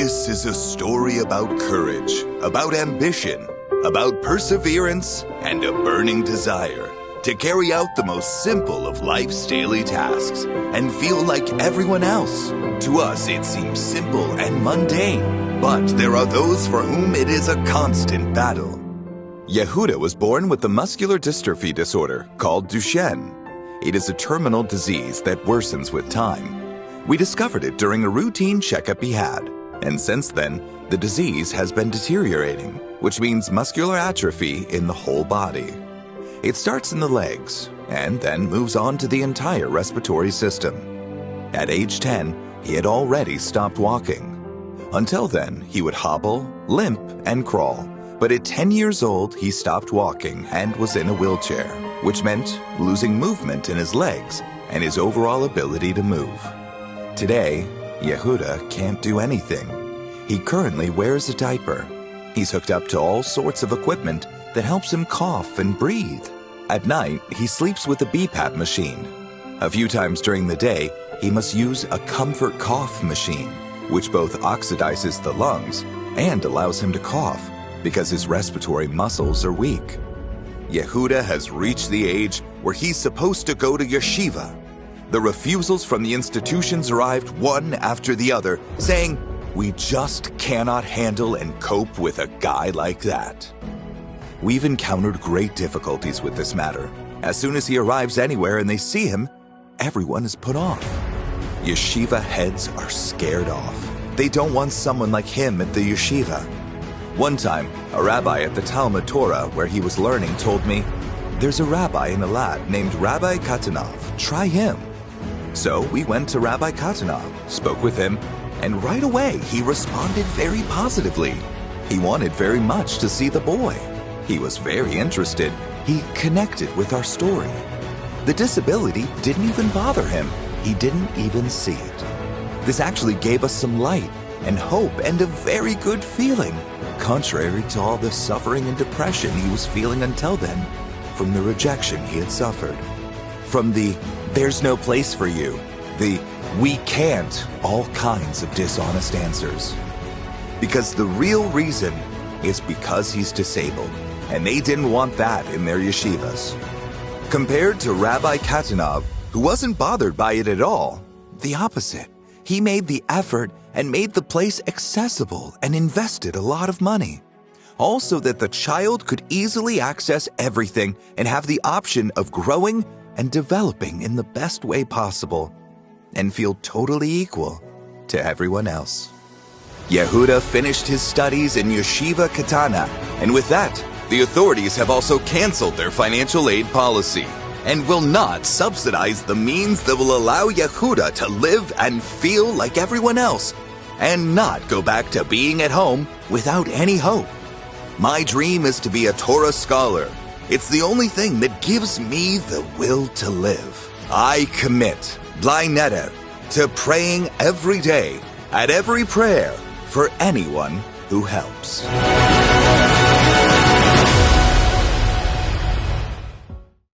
This is a story about courage, about ambition, about perseverance, and a burning desire to carry out the most simple of life's daily tasks and feel like everyone else. To us, it seems simple and mundane, but there are those for whom it is a constant battle. Yehuda was born with a muscular dystrophy disorder called Duchenne. It is a terminal disease that worsens with time. We discovered it during a routine checkup he had, and since then, the disease has been deteriorating, which means muscular atrophy in the whole body. It starts in the legs, and then moves on to the entire respiratory system. At age 10, he had already stopped walking. Until then, he would hobble, limp, and crawl, but at 10 years old, he stopped walking and was in a wheelchair, which meant losing movement in his legs and his overall ability to move. Today, Yehuda can't do anything. He currently wears a diaper. He's hooked up to all sorts of equipment that helps him cough and breathe. At night, he sleeps with a BPAP machine. A few times during the day, he must use a comfort cough machine, which both oxidizes the lungs and allows him to cough because his respiratory muscles are weak. Yehuda has reached the age where he's supposed to go to yeshiva. The refusals from the institutions arrived one after the other, saying, "We just cannot handle and cope with a guy like that." We've encountered great difficulties with this matter. As soon as he arrives anywhere and they see him, everyone is put off. Yeshiva heads are scared off. They don't want someone like him at the yeshiva. One time, a rabbi at the Talmud Torah where he was learning told me, "There's a rabbi in Eilat named Rabbi Katanov. Try him." So we went to Rabbi Katanov, spoke with him, and right away he responded very positively. He wanted very much to see the boy. He was very interested. He connected with our story. The disability didn't even bother him. He didn't even see it. This actually gave us some light and hope and a very good feeling, contrary to all the suffering and depression he was feeling until then from the rejection he had suffered. From the "there's no place for you," the "we can't," all kinds of dishonest answers. Because the real reason is because he's disabled, and they didn't want that in their yeshivas. Compared to Rabbi Katanov, who wasn't bothered by it at all, the opposite. He made the effort and made the place accessible and invested a lot of money. Also that the child could easily access everything and have the option of growing and developing in the best way possible and feel totally equal to everyone else. Yehuda finished his studies in Yeshiva Katana, and with that, the authorities have also canceled their financial aid policy and will not subsidize the means that will allow Yehuda to live and feel like everyone else and not go back to being at home without any hope. My dream is to be a Torah scholar. It's the only thing that gives me the will to live. I commit, b'lai neder, to praying every day, at every prayer, for anyone who helps.